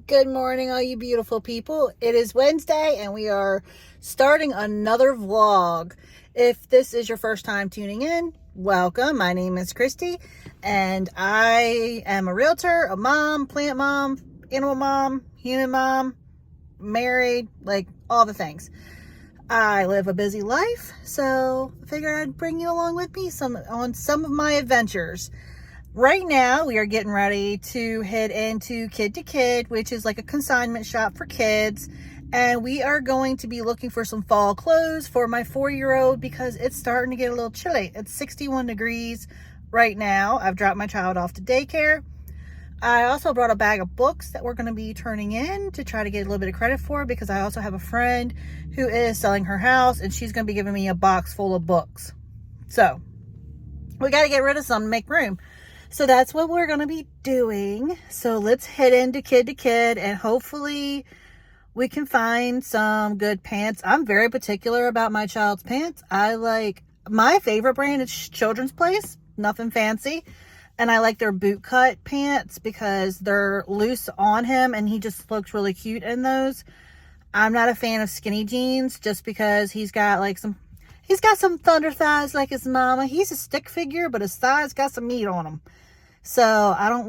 Good morning, all you beautiful people. It is Wednesday and we are starting another vlog. If this is your first time tuning in, welcome. My name is Christy and I am a realtor, a mom, plant mom, animal mom, human mom, married, like all the things. I live a busy life, so I figured I'd bring you along with me on some of my adventures. Right now, we are getting ready to head into Kid to Kid, which is like a consignment shop for kids. And we are going to be looking for some fall clothes for my 4-year-old because it's starting to get a little chilly. It's 61 degrees right now. I've dropped my child off to daycare. I also brought a bag of books that we're going to be turning in to try to get a little bit of credit for, because I also have a friend who is selling her house and she's going to be giving me a box full of books. So we got to get rid of some to make room. So that's what we're going to be doing. So let's head into Kid to Kid and hopefully we can find some good pants. I'm very particular about my child's pants. My favorite brand is Children's Place, nothing fancy. And I like their boot cut pants because they're loose on him and he just looks really cute in those. I'm not a fan of skinny jeans just because he's got some thunder thighs like his mama. He's a stick figure, but his thighs got some meat on them. So I don't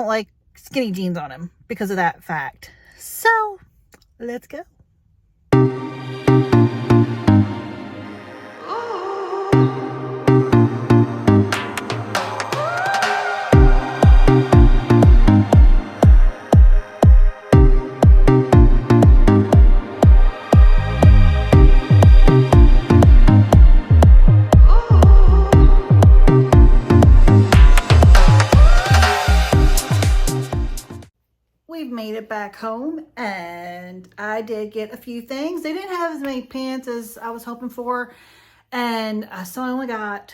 like skinny jeans on him because of that fact. So let's go. We've made it back home and I did get a few things. They didn't have as many pants as I was hoping for, and so I only got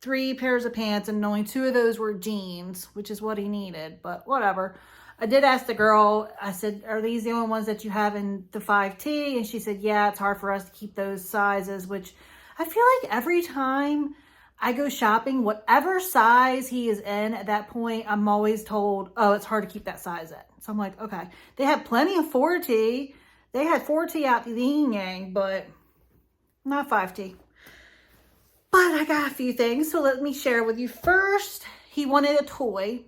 3 pairs of pants and only 2 of those were jeans, which is what he needed, but whatever. I did ask the girl, I said, are these the only ones that you have in the 5T? And she said, yeah, it's hard for us to keep those sizes, which I feel like every time I go shopping, whatever size he is in at that point, I'm always told, oh, it's hard to keep that size in. So I'm like, okay. They had plenty of 4T. They had 4T out the yin yang, but not 5T. But I got a few things, so let me share with you. First, he wanted a toy.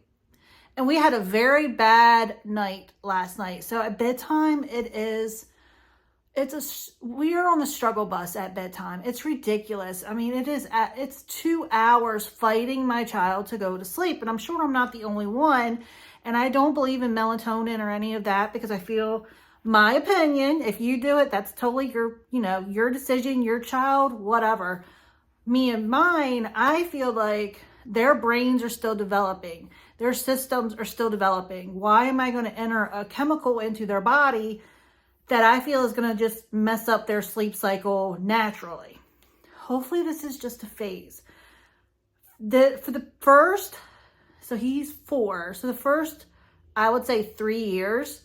And we had a very bad night last night. So at bedtime, we are on the struggle bus at bedtime. It's ridiculous. I mean, it's 2 hours fighting my child to go to sleep. And I'm sure I'm not the only one. And I don't believe in melatonin or any of that because I feel, my opinion, if you do it, that's totally your decision, your child, whatever. Me and mine, I feel like their brains are still developing. Their systems are still developing. Why am I going to enter a chemical into their body that I feel is going to just mess up their sleep cycle naturally? Hopefully this is just a phase. So he's 4. So the first, I would say 3 years,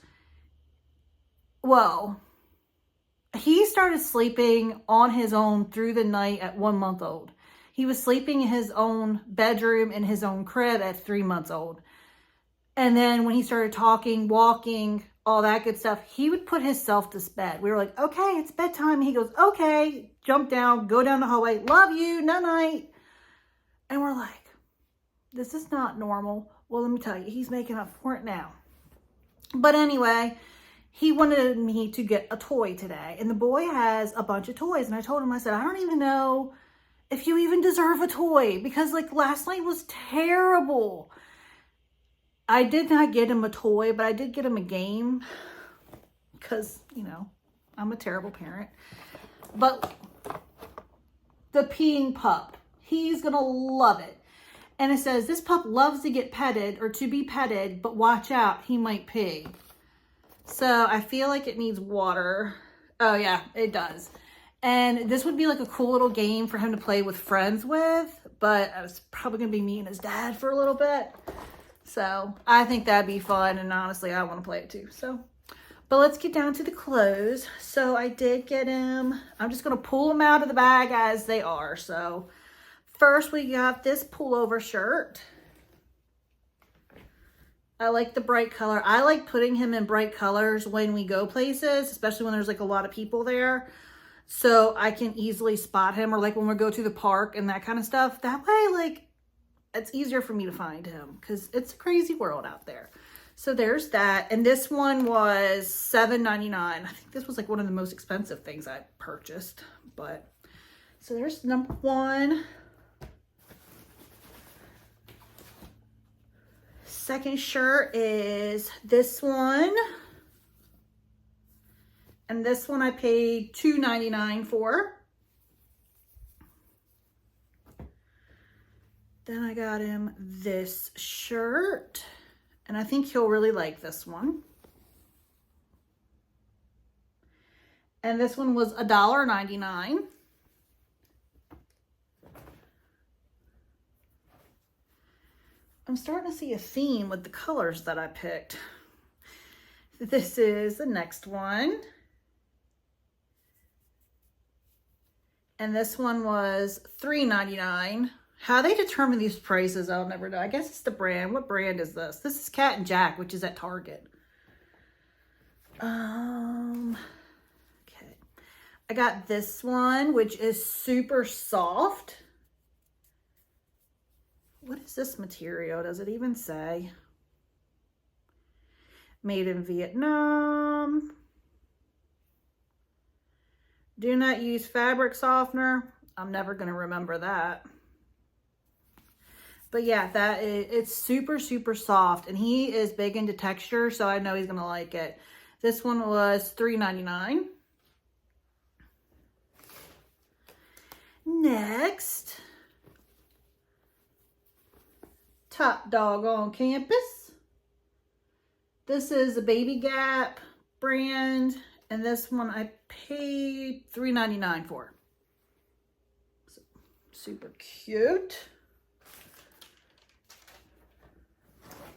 well, he started sleeping on his own through the night at 1 month old. He was sleeping in his own bedroom in his own crib at 3 months old. And then when he started talking, walking, all that good stuff, he would put himself to bed. We were like, okay, it's bedtime. He goes, okay, jump down, go down the hallway, love you, night-night. And we're like, this is not normal. Well, let me tell you, he's making up for it now. But anyway, he wanted me to get a toy today. And the boy has a bunch of toys. And I told him, I said, I don't even know if you even deserve a toy, because like last night was terrible. I did not get him a toy, but I did get him a game because, I'm a terrible parent. But the peeing pup, he's going to love it. And it says, this pup loves to get petted or to be petted, but watch out, he might pee. So I feel like it needs water. Oh yeah, it does. And this would be like a cool little game for him to play with friends with, but I was probably going to be me and his dad for a little bit. So I think that'd be fun. And honestly, I want to play it too. But let's get down to the clothes. So I did get him, I'm just going to pull them out of the bag as they are. So first we got this pullover shirt. I like the bright color. I like putting him in bright colors when we go places, especially when there's like a lot of people there. So I can easily spot him, or like when we go to the park and that kind of stuff. That way, like, it's easier for me to find him because it's a crazy world out there. So there's that. And this one was $7.99. I think this was like one of the most expensive things I purchased. But so there's number one. Second shirt is this one. And this one I paid $2.99 for. Then I got him this shirt. And I think he'll really like this one. And this one was $1.99. I'm starting to see a theme with the colors that I picked. This is the next one. And this one was $3.99. How they determine these prices, I'll never know. I guess it's the brand. What brand is this? This is Cat and Jack, which is at Target. Okay. I got this one, which is super soft. What is this material? Does it even say? Made in Vietnam. Do not use fabric softener. I'm never going to remember that. But yeah, it's super, super soft. And he is big into texture, so I know he's going to like it. This one was $3.99. Next. Top Dog on Campus. This is a Baby Gap brand, and this one I paid $3.99 for. So, super cute.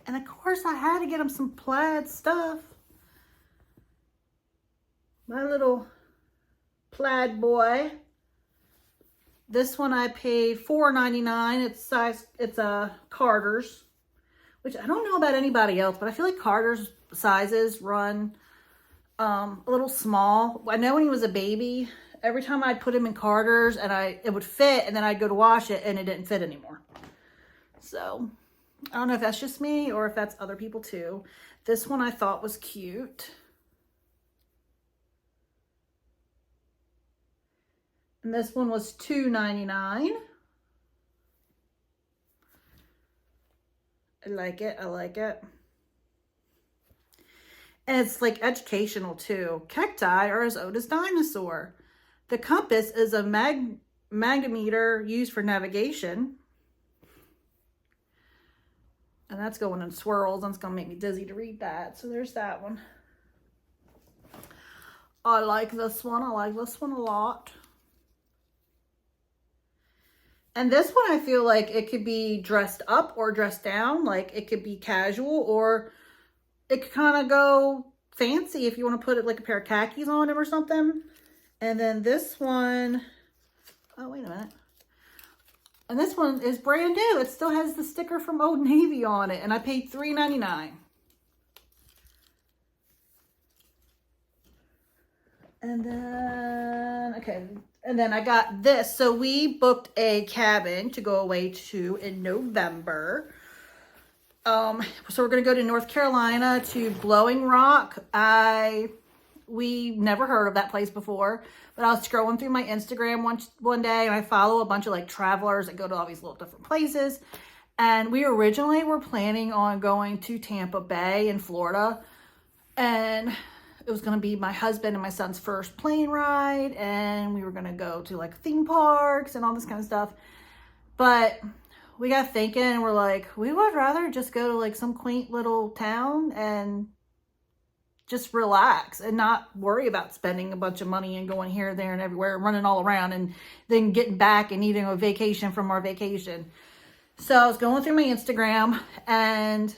And of course I had to get him some plaid stuff. My little plaid boy. This one I paid $4.99. It's a Carter's, which I don't know about anybody else, but I feel like Carter's sizes run a little small. I know when he was a baby, every time I'd put him in Carter's and it would fit, and then I'd go to wash it and it didn't fit anymore. So I don't know if that's just me or if that's other people too. This one I thought was cute. And this one was $2.99. I like it. I like it. And it's like educational too. Cacti are as old as dinosaur. The compass is a magnetometer used for navigation. And that's going in swirls. And it's going to make me dizzy to read that. So there's that one. I like this one. I like this one a lot. And this one, I feel like it could be dressed up or dressed down. Like it could be casual, or it could kind of go fancy if you want to put it like a pair of khakis on him or something. And then this one, oh, wait a minute. And this one is brand new. It still has the sticker from Old Navy on it. And I paid $3.99. And then, okay. And then I got this. So we booked a cabin to go away to in November. So we're going to go to North Carolina to Blowing Rock. We never heard of that place before, but I was scrolling through my Instagram one day, and I follow a bunch of like travelers that go to all these little different places. And we originally were planning on going to Tampa Bay in Florida, and it was going to be my husband and my son's first plane ride, and we were going to go to like theme parks and all this kind of stuff. But we got thinking, and we're like, we would rather just go to like some quaint little town and just relax and not worry about spending a bunch of money and going here, there, and everywhere, running all around, and then getting back and needing a vacation from our vacation. So I was going through my Instagram, and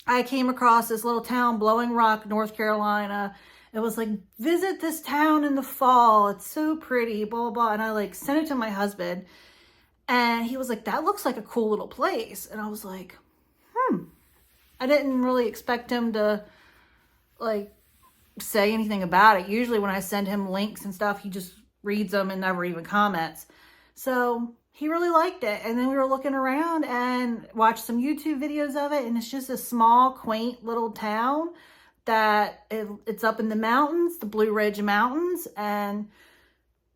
I came across this little town, Blowing Rock, North Carolina. It was like, visit this town in the fall. It's so pretty, blah, blah, blah. And I like sent it to my husband, and he was like, that looks like a cool little place. And I was like, I didn't really expect him to like say anything about it. Usually when I send him links and stuff, he just reads them and never even comments. So he really liked it. And then we were looking around and watched some YouTube videos of it. And it's just a small, quaint little town that it's up in the mountains, the Blue Ridge Mountains. And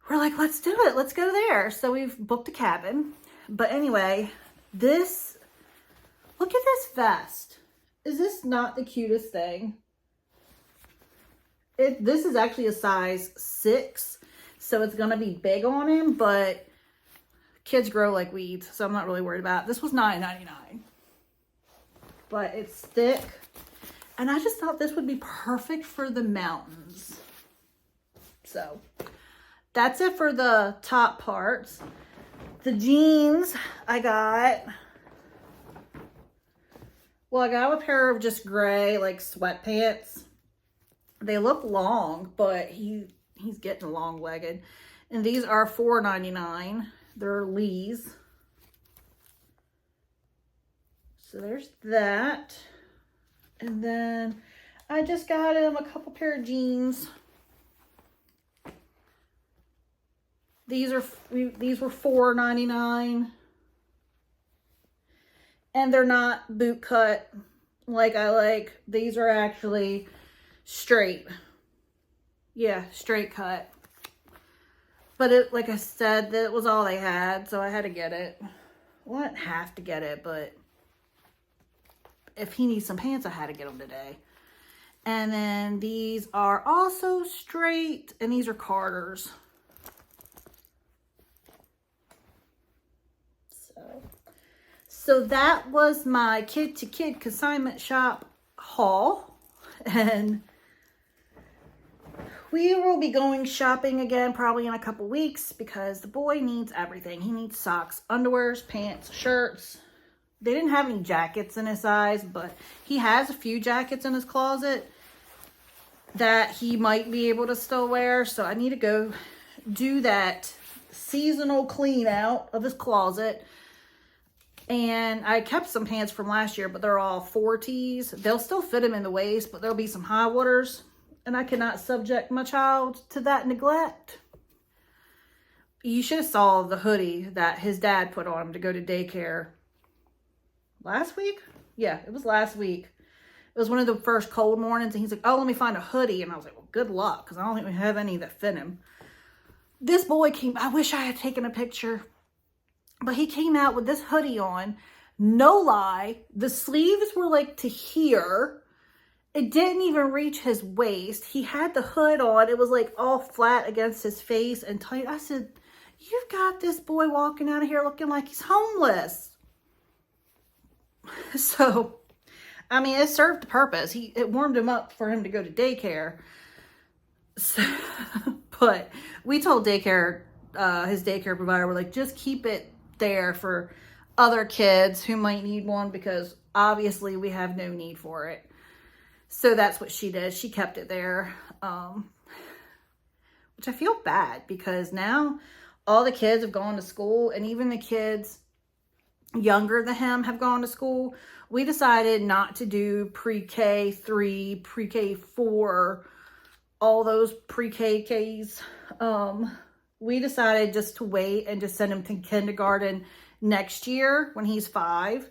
we're like, let's do it. Let's go there. So we've booked a cabin. But anyway, look at this vest. Is this not the cutest thing? This is actually a size 6. So it's going to be big on him, but kids grow like weeds, so I'm not really worried about it. This was $9.99. But it's thick. And I just thought this would be perfect for the mountains. So that's it for the top parts. The jeans I got. Well, I got a pair of just gray, like, sweatpants. They look long, but he's getting long-legged. And these are $4.99. They're Lee's. So there's that. And then I just got him a couple pair of jeans. These were $4.99. And they're not boot cut like I like. These are actually straight. Yeah, straight cut. But like I said, that was all they had, so I had to get it. Well, I didn't have to get it, but if he needs some pants, I had to get them today. And then these are also straight, and these are Carter's. So that was my kid-to-kid consignment shop haul. And we will be going shopping again probably in a couple weeks because the boy needs everything. He needs socks, underwears, pants, shirts. They didn't have any jackets in his size, but he has a few jackets in his closet that he might be able to still wear. So I need to go do that seasonal clean out of his closet. And I kept some pants from last year, but they're all 4Ts. They'll still fit him in the waist, but there'll be some high waters. And I cannot subject my child to that neglect. You should have saw the hoodie that his dad put on him to go to daycare. Last week? Yeah, it was last week. It was one of the first cold mornings, and he's like, oh, let me find a hoodie. And I was like, well, good luck, because I don't think we have any that fit him. This boy came, I wish I had taken a picture. But he came out with this hoodie on. No lie. The sleeves were like to here. It didn't even reach his waist. He had the hood on. It was like all flat against his face and tight. I said, you've got this boy walking out of here looking like he's homeless. So, I mean, it served the purpose. It warmed him up for him to go to daycare. So, but we told his daycare provider, we're like, just keep it there for other kids who might need one because obviously we have no need for it. So that's what she did. She kept it there, which I feel bad because now all the kids have gone to school, and even the kids younger than him have gone to school. We decided not to do pre-K 3, pre-K 4, all those pre-Ks. We decided just to wait and just send him to kindergarten next year when he's 5.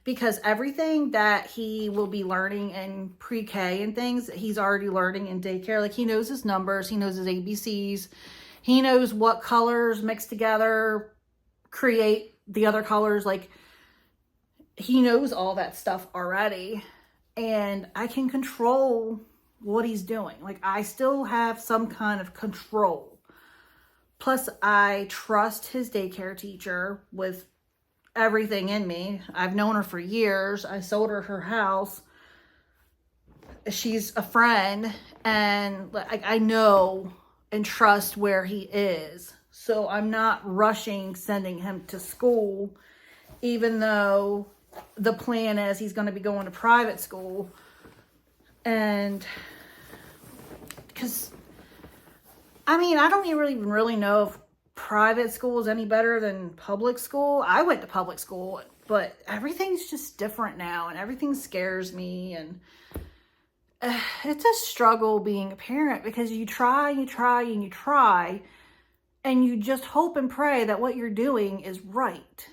Because everything that he will be learning in pre-K and things, he's already learning in daycare. Like, he knows his numbers. He knows his ABCs. He knows what colors mixed together create the other colors. Like, he knows all that stuff already. And I can control what he's doing. Like, I still have some kind of control. Plus, I trust his daycare teacher with everything in me. I've known her for years. I sold her house. She's a friend, and I know and trust where he is. So I'm not rushing sending him to school, even though the plan is he's going to be going to private school. And because, I mean, I don't even really know if private school is any better than public school. I went to public school. but everything's just different now, and everything scares me, and it's a struggle being a parent, because you try, and you just hope and pray that what you're doing is right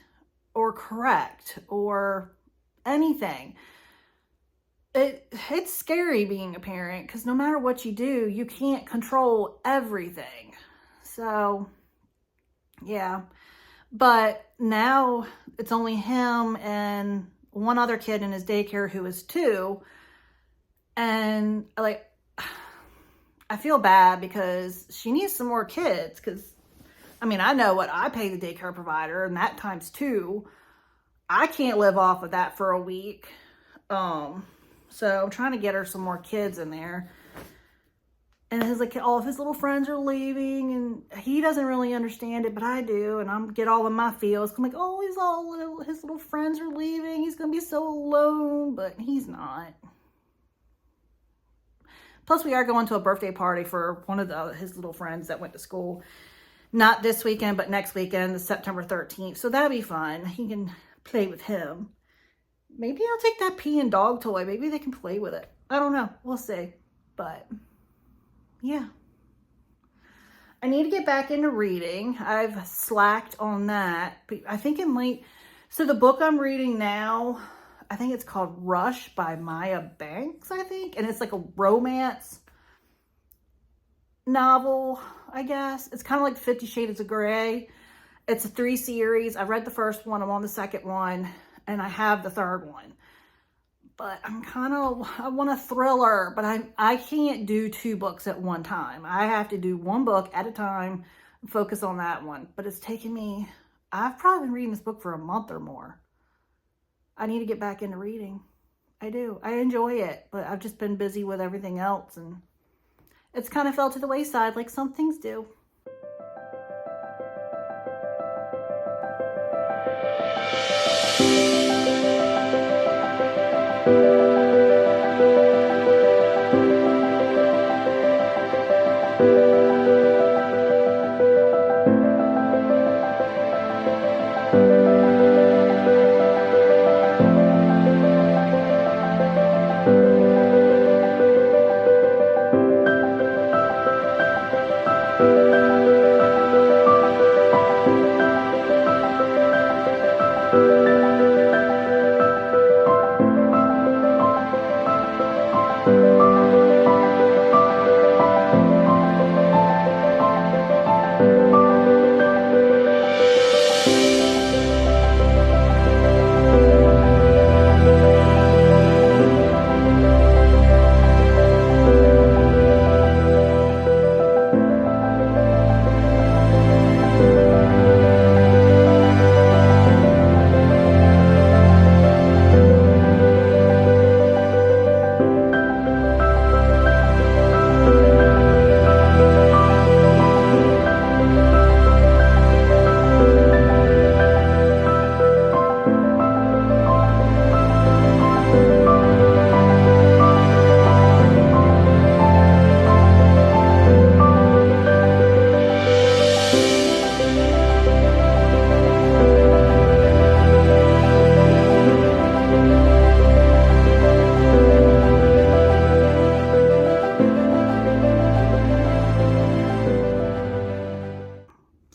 or correct or anything. It's scary being a parent, because no matter what you do, you can't control everything. So yeah, but now it's only him and one other kid in his daycare who is 2. And like, I feel bad because she needs some more kids, because I mean, I know what I pay the daycare provider, and that times 2. I can't live off of that for a week. So I'm trying to get her some more kids in there. And his, like, all of his little friends are leaving, and he doesn't really understand it, but I do. And I'm get all in my feels. I'm like, oh, his little friends are leaving. He's gonna be so alone, but he's not. Plus, we are going to a birthday party for one of his little friends that went to school. Not this weekend, but next weekend, the September 13th. So that'll be fun. He can play with him. Maybe I'll take that peeing dog toy. Maybe they can play with it. I don't know. We'll see. But yeah. I need to get back into reading. I've slacked on that. But I think it might... So the book I'm reading now, I think it's called Rush by Maya Banks, I think. And it's like a romance novel, I guess. It's kind of like 50 Shades of Grey. It's a 3 series. I read the first one. I'm on the second one. And I have the third one. But I want a thriller. But I can't do 2 books at one time. I have to do 1 book at a time and focus on that one. But it's taken me... I've probably been reading this book for a month or more. I need to get back into reading. I do. I enjoy it. But I've just been busy with everything else. And it's kind of fell to the wayside like some things do.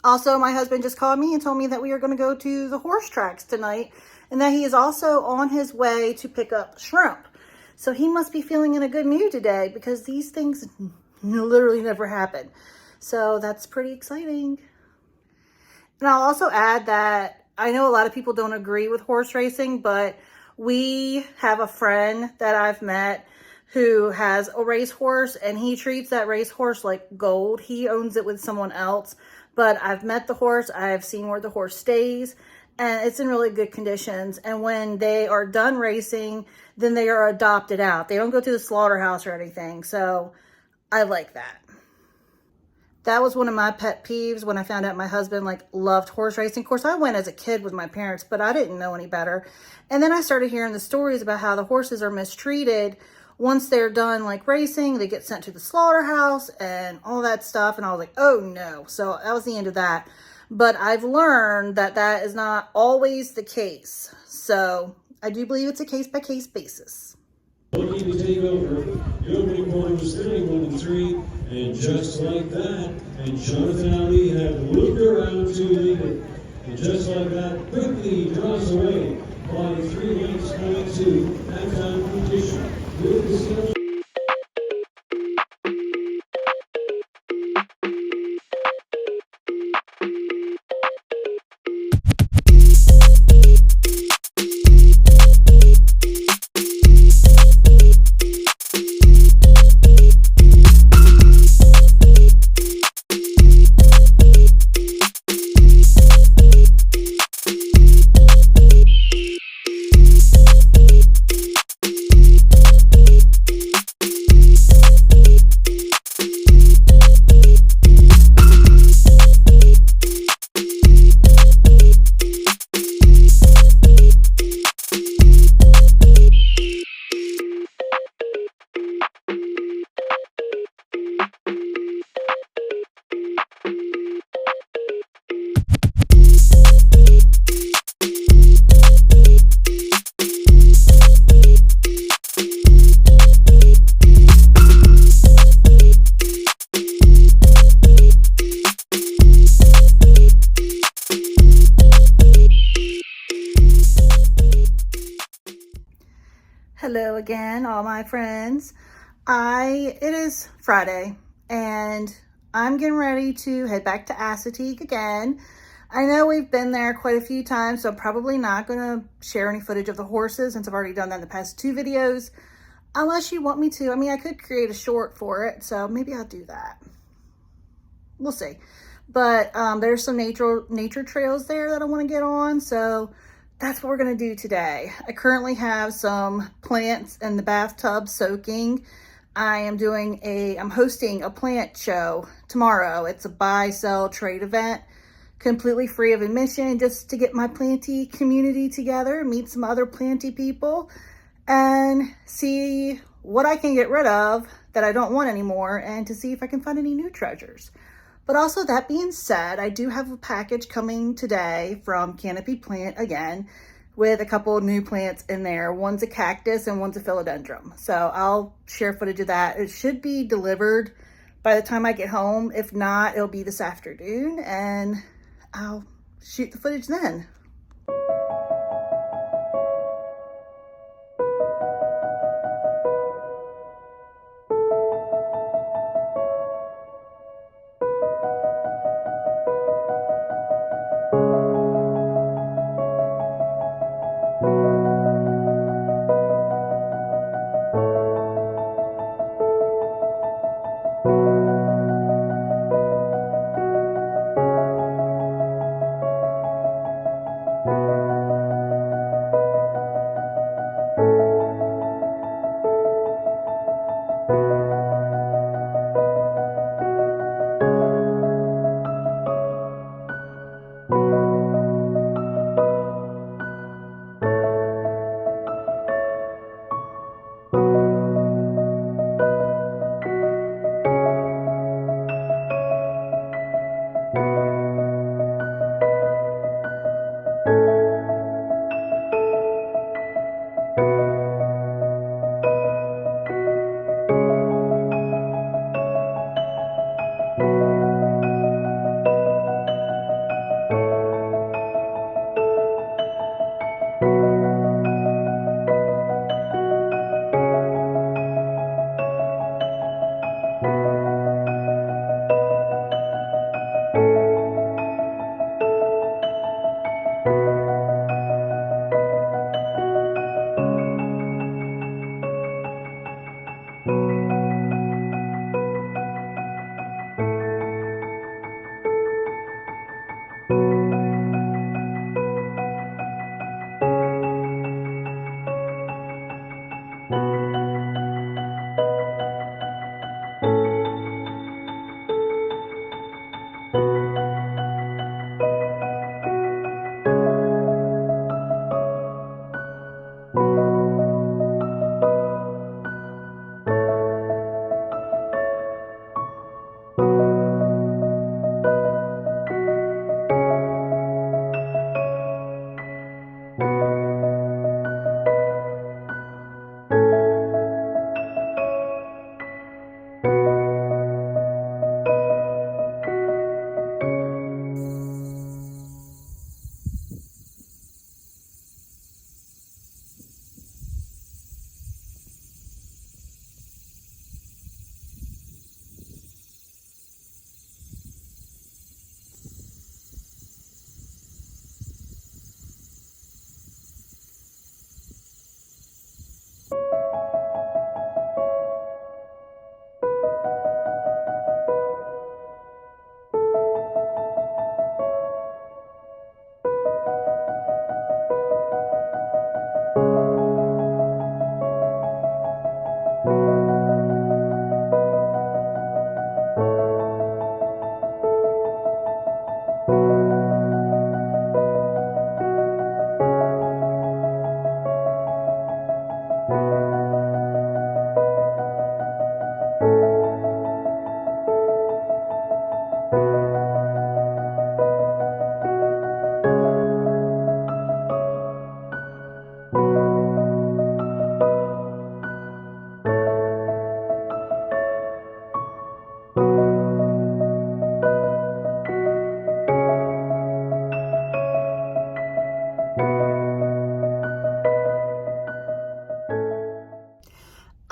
Also, my husband just called me and told me that we are going to go to the horse tracks tonight, and that he is also on his way to pick up shrimp. So he must be feeling in a good mood today, because these things literally never happen. So that's pretty exciting. And I'll also add that I know a lot of people don't agree with horse racing, but we have a friend that I've met who has a racehorse, and he treats that racehorse like gold. He owns it with someone else. But I've met the horse, I've seen where the horse stays, and it's in really good conditions. And when they are done racing, then they are adopted out. They don't go to the slaughterhouse or anything. So I like that. That was one of my pet peeves when I found out my husband loved horse racing. Of course, I went as a kid with my parents, but I didn't know any better. And then I started hearing the stories about how the horses are mistreated. Once they're done racing, they get sent to the slaughterhouse and all that stuff. And I was like, oh no. So that was the end of that. But I've learned that that is not always the case. So I do believe it's a case-by-case basis. Looking to take over. The opening point was 31-3, and just like that, and Jonathan Ali had looped around to lead it. And just like that, quickly draws away by 3 lengths going to halftime competition. With the sales. Hello again, all my friends. It is Friday and I'm getting ready to head back to Assateague again. I know we've been there quite a few times, so I'm probably not going to share any footage of the horses since I've already done that in the past 2 videos, unless you want me to. I mean, I could create a short for it, so maybe I'll do that. We'll see. But there's some nature trails there that I want to get on, so that's what we're going to do today. I currently have some plants in the bathtub soaking. I'm hosting a plant show tomorrow. It's a buy, sell, trade event, completely free of admission, just to get my planty community together, meet some other planty people, and see what I can get rid of that I don't want anymore, and to see if I can find any new treasures. But also, that being said, I do have a package coming today from Canopy Plant again with a couple of new plants in there. One's a cactus and one's a philodendron. So I'll share footage of that. It should be delivered by the time I get home. If not, it'll be this afternoon and I'll shoot the footage then.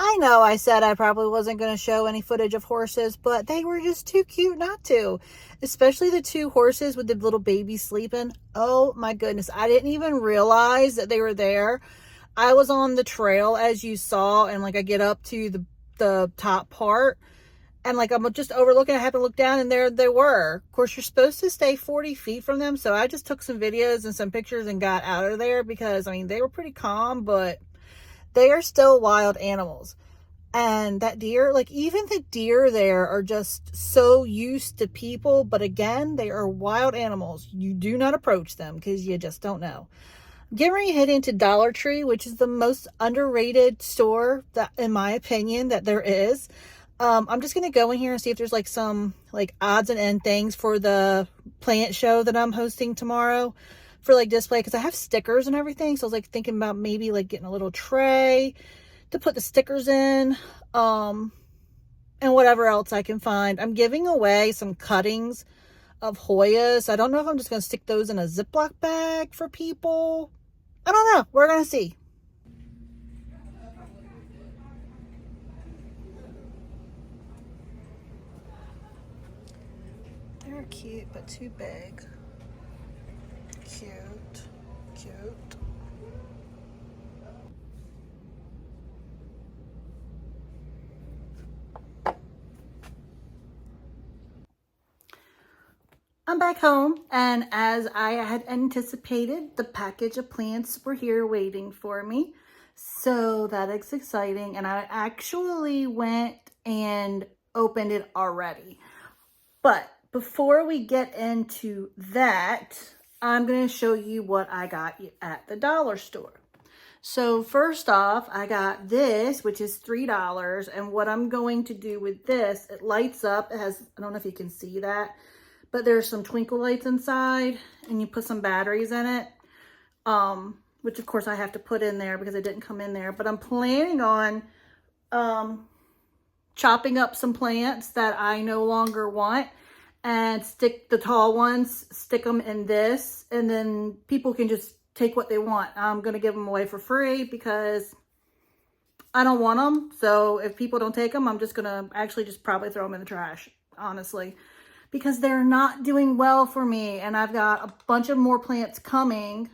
I know I said I probably wasn't going to show any footage of horses, but they were just too cute not to. Especially the two horses with the little baby sleeping. Oh my goodness. I didn't even realize that they were there. I was on the trail, as you saw, and like I get up to the top part, and like I'm just overlooking. I happen to look down, and there they were. Of course, you're supposed to stay 40 feet from them, so I just took some videos and some pictures and got out of there because, I mean, they were pretty calm, but they are still wild animals. And that deer, like even the deer there are just so used to people, but again, they are wild animals. You do not approach them because you just don't know. Getting ready to head into Dollar Tree, which is the most underrated store, that, in my opinion, that there is. I'm just going to go in here and see if there's like some like odds and end things for the plant show that I'm hosting tomorrow for like display, because I have stickers and everything. So I was like thinking about maybe like getting a little tray to put the stickers in, and whatever else I can find. I'm giving away some cuttings of Hoyas. I don't know if I'm just going to stick those in a Ziploc bag for people. I don't know. We're going to see. They're cute, but too big. Cute. Cute. I'm back home, and as I had anticipated, the package of plants were here waiting for me. So that is exciting, and I actually went and opened it already. But before we get into that, I'm going to show you what I got at the dollar store. So first off, I got this, which is $3. And what I'm going to do with this, it lights up. It has, I don't know if you can see that, but there's some twinkle lights inside, and you put some batteries in it, which of course I have to put in there because it didn't come in there. But I'm planning on chopping up some plants that I no longer want and stick the tall ones, stick them in this, and then people can just take what they want. I'm going to give them away for free because I don't want them. So if people don't take them, I'm just going to actually just probably throw them in the trash, honestly, because they're not doing well for me. And I've got a bunch of more plants coming.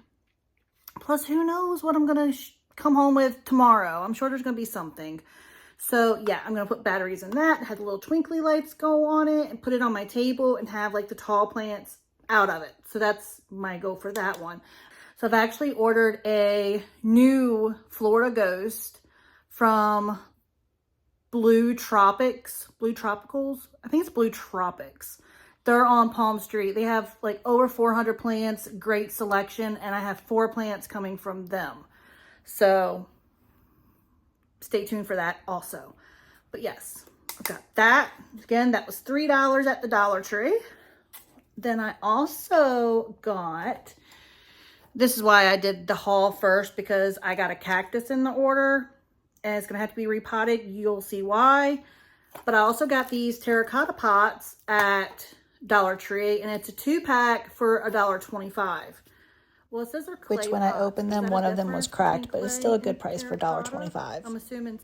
Plus, who knows what I'm going to come home with tomorrow. I'm sure there's going to be something. So yeah, I'm going to put batteries in that, have the little twinkly lights go on it, and put it on my table and have like the tall plants out of it. So that's my goal for that one. So I've actually ordered a new Florida Ghost from Blue Tropicals. I think it's Blue Tropics. They're on Palm Street. They have like over 400 plants, great selection, and I have 4 plants coming from them. So stay tuned for that also. But yes, I've got that. Again, that was $3 at the Dollar Tree. Then I also got, this is why I did the haul first, because I got a cactus in the order and it's gonna have to be repotted. You'll see why. But I also got these terracotta pots at Dollar Tree, and it's a 2-pack for $1.25. Well, it says they're clay Which when I pots. opened them, one of them was cracked, but it's still a good price for $1.25. I'm assuming.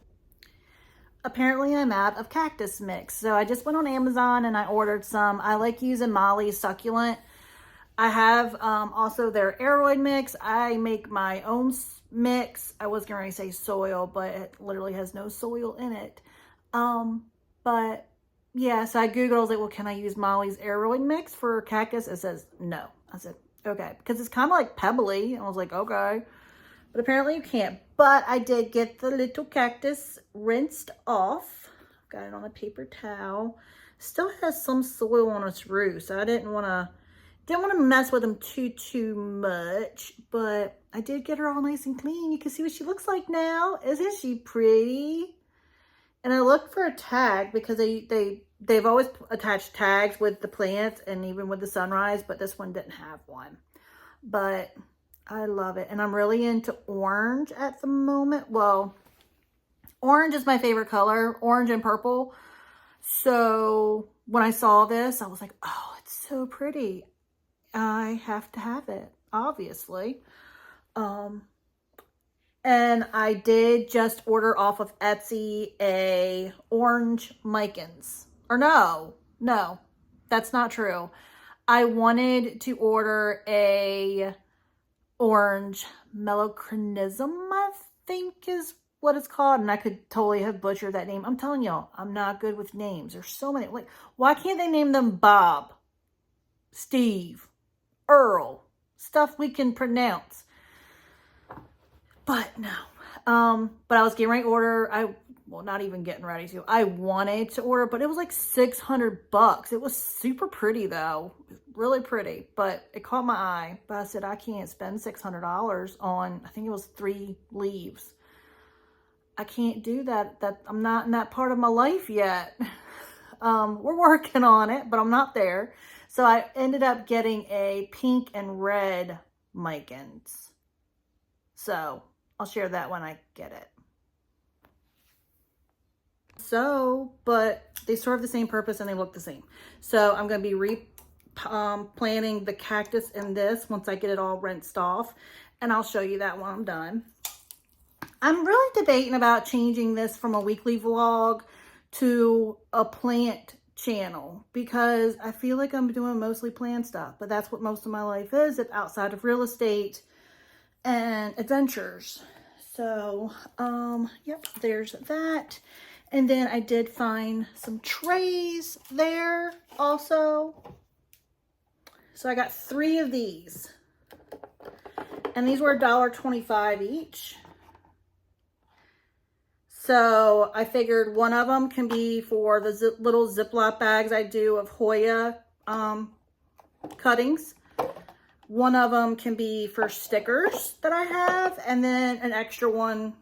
Apparently I'm out of cactus mix, so I just went on Amazon and I ordered some. I like using Molly's succulent. I have also their aeroid mix. I make my own mix. I was going to say soil, but it literally has no soil in it. But yeah, so I Googled, I was like, well, can I use Molly's aeroid mix for cactus? It says no. I said, okay, because it's kind of like pebbly. And I was like, okay, but apparently you can't. But I did get the little cactus rinsed off. Got it on a paper towel. Still has some soil on its root, so I didn't want to mess with them too much. But I did get her all nice and clean. You can see what she looks like now. Isn't she pretty? And I looked for a tag because they've always attached tags with the plants and even with the sunrise, but this one didn't have one. But I love it. And I'm really into orange at the moment. Well, orange is my favorite color, orange and purple. So when I saw this, I was like, oh, it's so pretty. I have to have it, obviously. And I did just order off of Etsy a orange micans. Or no, that's not true. I wanted to order a orange melochronism, I think is what it's called. And I could totally have butchered that name. I'm telling y'all, I'm not good with names. There's so many. Like, why can't they name them Bob, Steve, Earl? Stuff we can pronounce. But no. But I was getting ready to order. Well, not even getting ready to. I wanted to order, but it was like $600. It was super pretty though. Really pretty, but it caught my eye. But I said, I can't spend $600 on, I think it was 3 leaves. I can't do that. I'm not in that part of my life yet. We're working on it, but I'm not there. So I ended up getting a pink and red micans. So I'll share that when I get it. So, but they serve the same purpose and they look the same. So I'm going to be planting the cactus in this once I get it all rinsed off. And I'll show you that when I'm done. I'm really debating about changing this from a weekly vlog to a plant channel because I feel like I'm doing mostly plant stuff, but that's what most of my life is, it's outside of real estate and adventures. So, yep, there's that. And then I did find some trays there also. So I got 3 of these. And these were $1.25 each. So I figured one of them can be for the little Ziploc bags I do of Hoya cuttings. One of them can be for stickers that I have, and then an extra one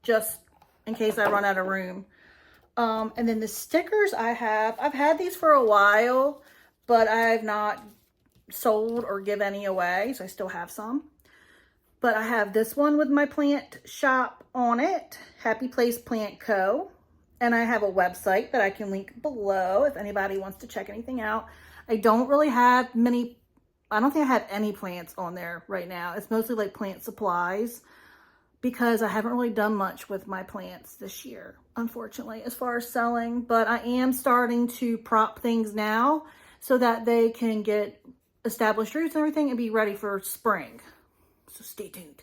just in case I run out of room. And then the stickers I've had these for a while, but I've not sold or give any away, so I still have some. But I have this one with my plant shop on it, Happy Place Plant Co. And I have a website that I can link below if anybody wants to check anything out. I don't really have many, I don't think I have any plants on there right now. It's mostly like plant supplies because I haven't really done much with my plants this year, unfortunately, as far as selling. But I am starting to prop things now so that they can get established roots and everything and be ready for spring. So stay tuned.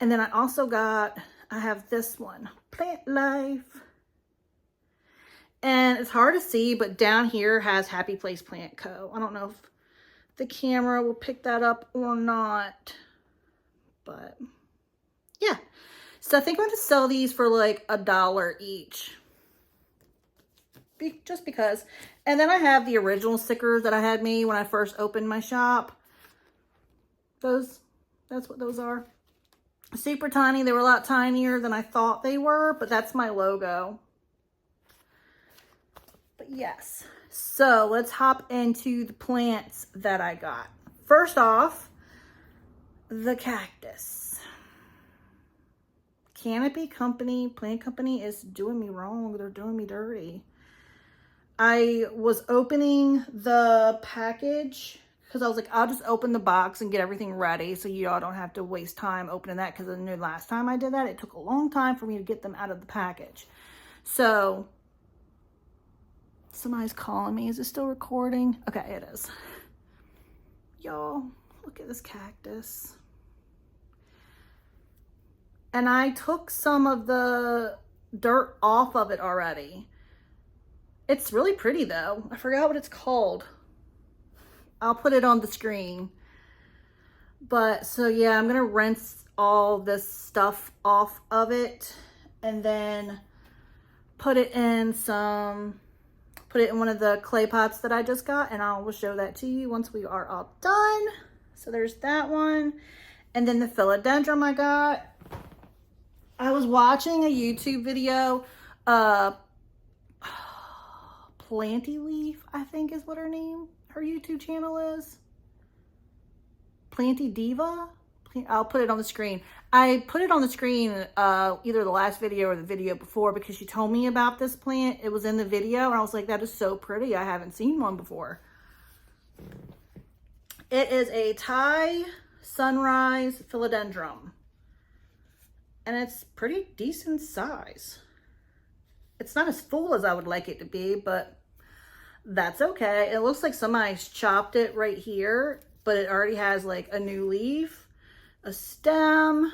And then I also I have this one, Plant Life. And it's hard to see, but down here has Happy Place Plant Co. I don't know if the camera will pick that up or not, but yeah. So I think I'm going to sell these for like $1 each. Just because. And then I have the original stickers that I had made when I first opened my shop. That's what those are. Super tiny. They were a lot tinier than I thought they were, but that's my logo. But yes. So let's hop into the plants that I got. First off, the cactus. Canopy Company, Plant Company is doing me wrong. They're doing me dirty. I was opening the package because I was like, I'll just open the box and get everything ready so y'all don't have to waste time opening that, because I knew last time I did that, it took a long time for me to get them out of the package. So, somebody's calling me. Is it still recording? Okay, it is. Y'all, look at this cactus. And I took some of the dirt off of it already. It's really pretty though. I forgot what it's called. I'll put it on the screen. But so yeah, I'm gonna rinse all this stuff off of it and then put it in one of the clay pots that I just got, and I will show that to you once we are all done. So there's that one. And then the philodendron I got. I was watching a YouTube video, Planty Leaf, I think is what her YouTube channel is. Planty Diva. I'll put it on the screen. I put it on the screen either the last video or the video before because she told me about this plant. It was in the video and I was like, that is so pretty. I haven't seen one before. It is a Thai sunrise philodendron. and it's pretty decent size. It's not as full as I would like it to be, but that's okay. It looks like somebody's chopped it right here, but it already has like a new leaf, a stem.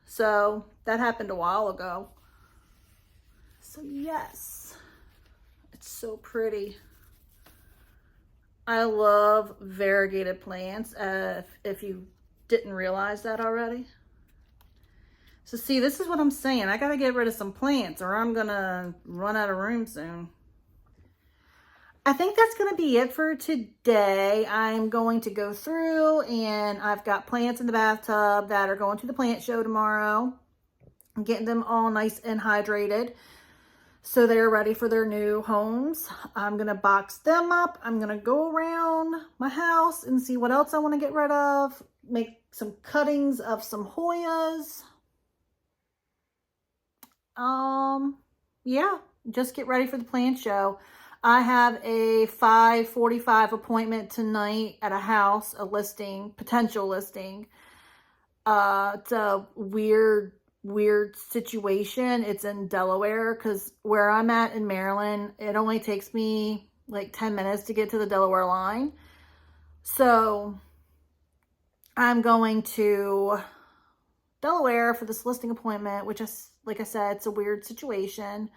So that happened a while ago. So yes, it's so pretty. I love variegated plants, if you didn't realize that already. So see, this is what I'm saying. I gotta get rid of some plants or I'm gonna run out of room soon. I think that's going to be it for today. I'm going to go through and I've got plants in the bathtub that are going to the plant show tomorrow. I'm getting them all nice and hydrated so they're ready for their new homes. I'm going to box them up. I'm going to go around my house and see what else I want to get rid of. Make some cuttings of some Hoyas. Yeah, just get ready for the plant show. I have a 5:45 appointment tonight at a house, a listing, potential listing. It's a weird situation. It's in Delaware because where I'm at in Maryland, it only takes me like 10 minutes to get to the Delaware line. So I'm going to Delaware for this listing appointment, which is, like I said, it's a weird situation,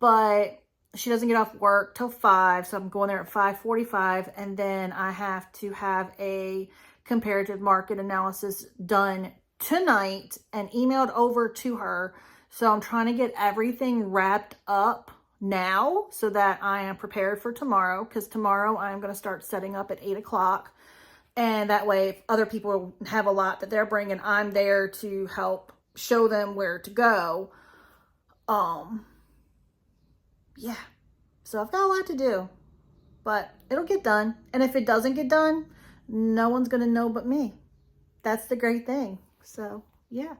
but she doesn't get off work till 5, so I'm going there at 5:45, and then I have to have a comparative market analysis done tonight and emailed over to her. So I'm trying to get everything wrapped up now so that I am prepared for tomorrow, because tomorrow I'm going to start setting up at 8 o'clock. And that way, if other people have a lot that they're bringing, I'm there to help show them where to go. Yeah, so I've got a lot to do, but it'll get done. And if it doesn't get done, no one's going to know but me. That's the great thing. So, yeah.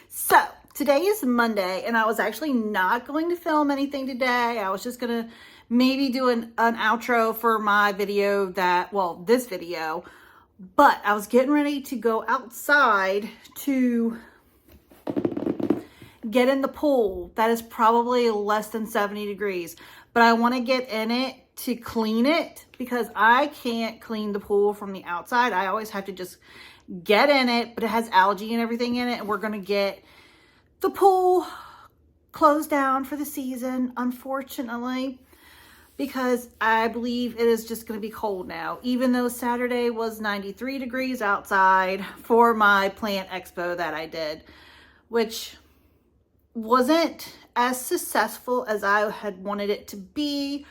So today is Monday, and I was actually not going to film anything today. I was just gonna maybe do an outro for my video this video, but I was getting ready to go outside to get in the pool. That is probably less than 70 degrees, but I want to get in it to clean it because I can't clean the pool from the outside. I always have to just get in it, but it has algae and everything in it, and we're going to get the pool closed down for the season, unfortunately, because I believe it is just going to be cold now, even though Saturday was 93 degrees outside for my plant expo that I did, which wasn't as successful as I had wanted it to be,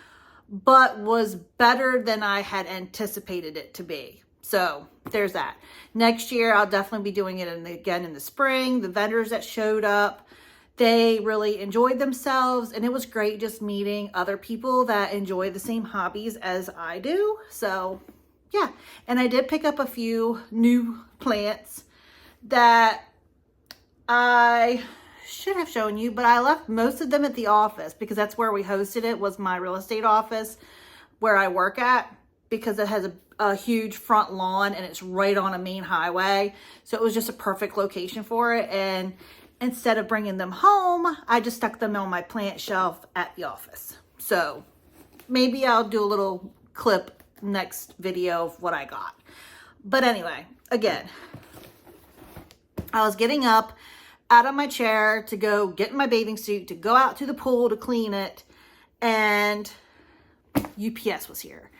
but was better than I had anticipated it to be. So there's that. Next year, I'll definitely be doing it again in the spring. The vendors that showed up, they really enjoyed themselves, and it was great just meeting other people that enjoy the same hobbies as I do. So yeah, and I did pick up a few new plants that I should have shown you, but I left most of them at the office because that's where we hosted it, was my real estate office where I work at, because it has a huge front lawn and it's right on a main highway. So it was just a perfect location for it. And instead of bringing them home, I just stuck them on my plant shelf at the office. So maybe I'll do a little clip next video of what I got. But anyway, again, I was getting up out of my chair to go get in my bathing suit, to go out to the pool to clean it, and UPS was here.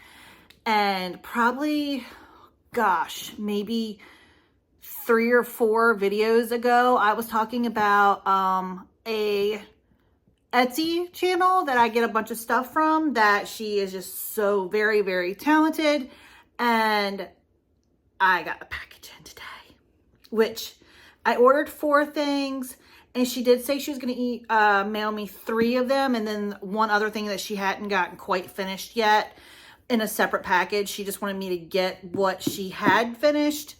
And probably, gosh, maybe 3 or 4 videos ago, I was talking about a Etsy channel that I get a bunch of stuff from, that she is just so very, very talented. And I got a package in today, which I ordered 4 things, and she did say she was going to mail me 3 of them, and then one other thing that she hadn't gotten quite finished yet in a separate package. She just wanted me to get what she had finished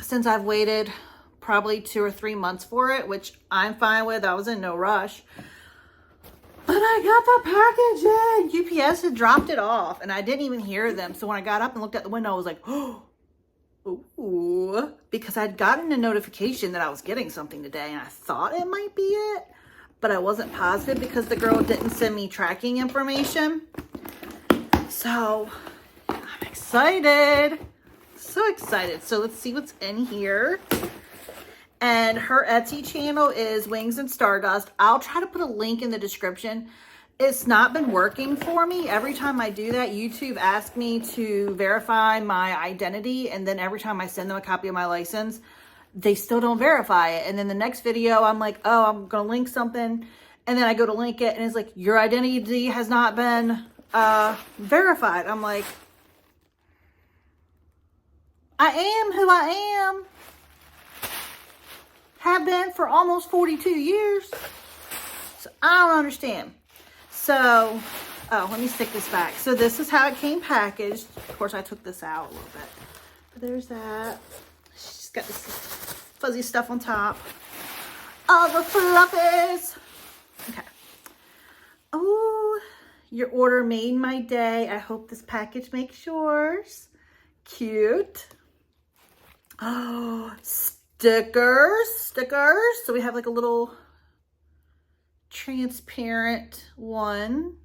since I've waited probably 2 or 3 months for it, which I'm fine with. I was in no rush. But I got the package in. UPS had dropped it off and I didn't even hear them. So when I got up and looked out the window, I was like, oh, ooh, because I'd gotten a notification that I was getting something today and I thought it might be it, but I wasn't positive because the girl didn't send me tracking information. So I'm excited. So excited. So let's see what's in here. And her Etsy channel is Wings and Stardust. I'll try to put a link in the description. It's not been working for me. Every time I do that, YouTube asks me to verify my identity. And then every time I send them a copy of my license, they still don't verify it. And then the next video, I'm like, oh, I'm going to link something. And then I go to link it and it's like, your identity has not been verified. I'm like, I am who I am. Have been for almost 42 years. So I don't understand. So, oh, let me stick this back. So this is how it came packaged. Of course, I took this out a little bit. But there's that. She's got this fuzzy stuff on top. All the fluffies. Okay. Oh, your order made my day. I hope this package makes yours. Cute. Oh, stickers. So we have like a little transparent one.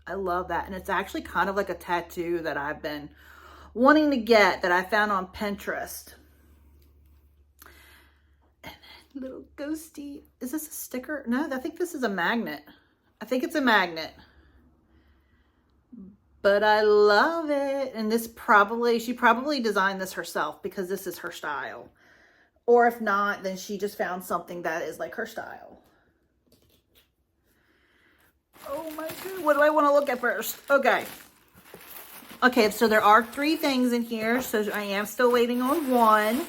I love that. And it's actually kind of like a tattoo that I've been wanting to get that I found on Pinterest. And then little ghosty. Is this a sticker? No, I think this is a magnet. I think it's a magnet. But I love it. And this she probably designed this herself because this is her style. Or if not, then she just found something that is like her style. Oh my God, what do I want to look at first? Okay. Okay, so there are 3 things in here. So I am still waiting on one.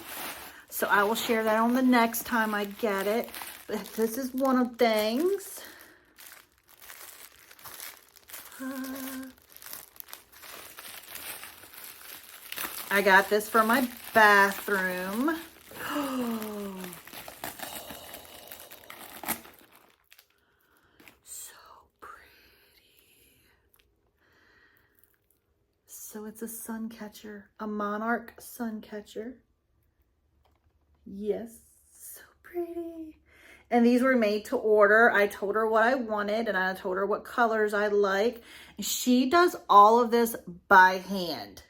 So I will share that on the next time I get it. But this is one of the things. I got this for my bathroom. So pretty. So it's a sun catcher, a monarch sun catcher. Yes, so pretty. And these were made to order. I told her what I wanted and I told her what colors I like. And she does all of this by hand.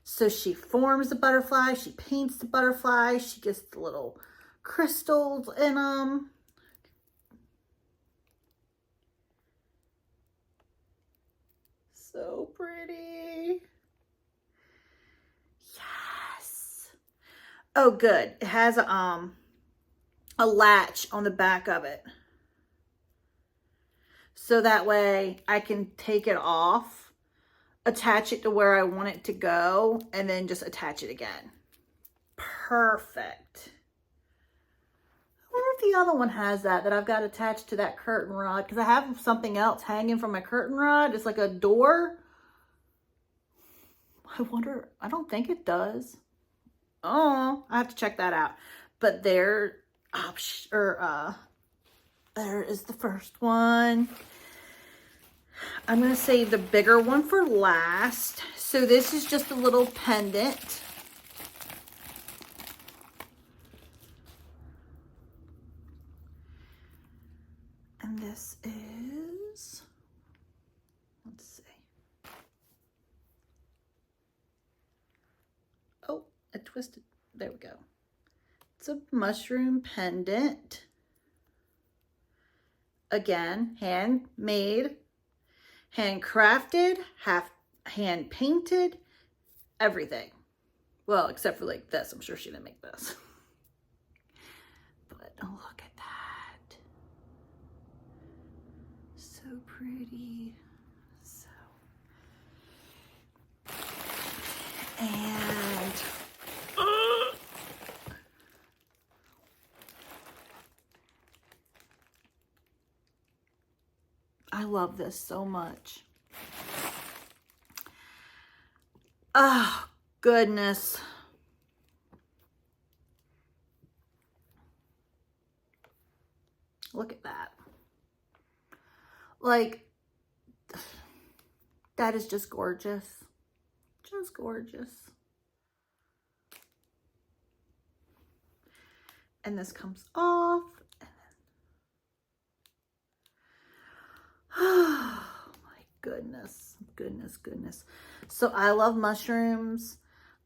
So she forms the butterfly, she paints the butterfly, she gets the little crystals in them. So pretty. Yes. Oh, good. It has a latch on the back of it. So that way I can take it off, attach it to where I want it to go, and then just attach it again. Perfect. I wonder if the other one has that I've got attached to that curtain rod, because I have something else hanging from my curtain rod. It's like a door. I wonder, I don't think it does. Oh, I have to check that out. But there is the first one. I'm going to save the bigger one for last. So this is just a little pendant. And this is, let's see. Oh, I twisted. There we go. It's a mushroom pendant. Again, handmade, handcrafted, half hand painted, everything. Well, except for like this. I'm sure she didn't make this. But oh, look at that. So pretty. So. And I love this so much. Oh, goodness. Look at that. Like, that is just gorgeous. Just gorgeous. And this comes off. Oh my goodness, goodness, goodness. So I love mushrooms.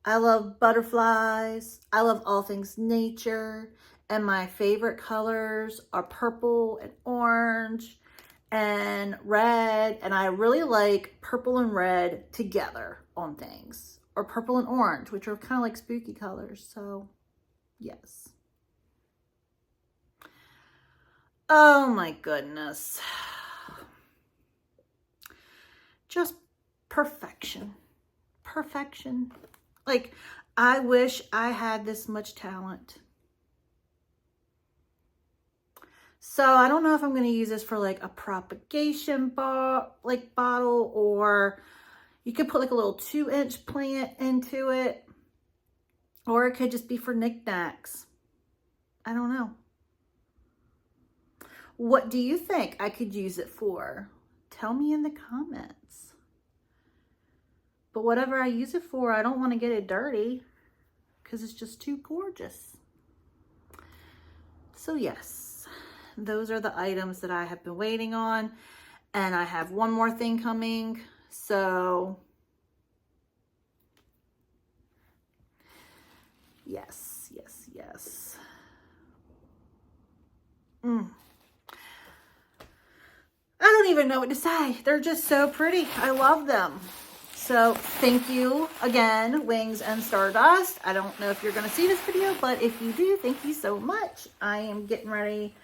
I love butterflies. I love all things nature. And my favorite colors are purple and orange and red. And I really like purple and red together on things. Or purple and orange, which are kind of like spooky colors. So, yes. Oh my goodness. Just perfection. Perfection. Like, I wish I had this much talent. So I don't know if I'm going to use this for like a propagation bottle, or you could put like a little 2-inch plant into it, or it could just be for knickknacks. I don't know. What do you think I could use it for? Tell me in the comments. But whatever I use it for, I don't want to get it dirty because it's just too gorgeous. So yes, those are the items that I have been waiting on. And I have one more thing coming. So yes, yes, yes. I don't even know what to say. They're just so pretty. I love them. So thank you again, Wings and Stardust. I don't know if you're going to see this video, but if you do, thank you so much. I am getting ready.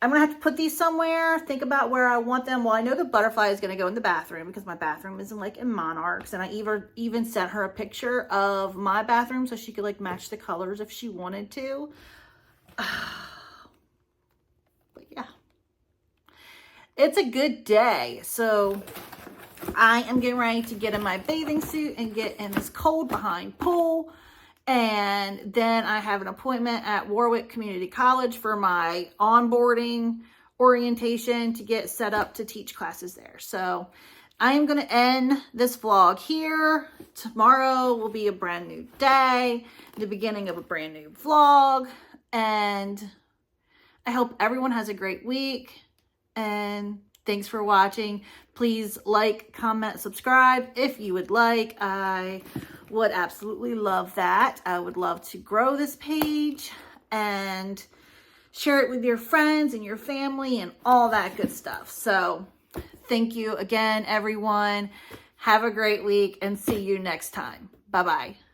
I'm going to have to put these somewhere, think about where I want them. Well, I know the butterfly is going to go in the bathroom because my bathroom isn't like in Monarchs. And I even sent her a picture of my bathroom so she could like match the colors if she wanted to. But yeah. It's a good day. So I am getting ready to get in my bathing suit and get in this cold behind pool. And then I have an appointment at Warwick Community College for my onboarding orientation to get set up to teach classes there. So I am going to end this vlog here. Tomorrow will be a brand new day, the beginning of a brand new vlog. And I hope everyone has a great week. And thanks for watching. Please like, comment, subscribe if you would like. I would absolutely love that. I would love to grow this page and share it with your friends and your family and all that good stuff. So thank you again, everyone. Have a great week and see you next time. Bye-bye.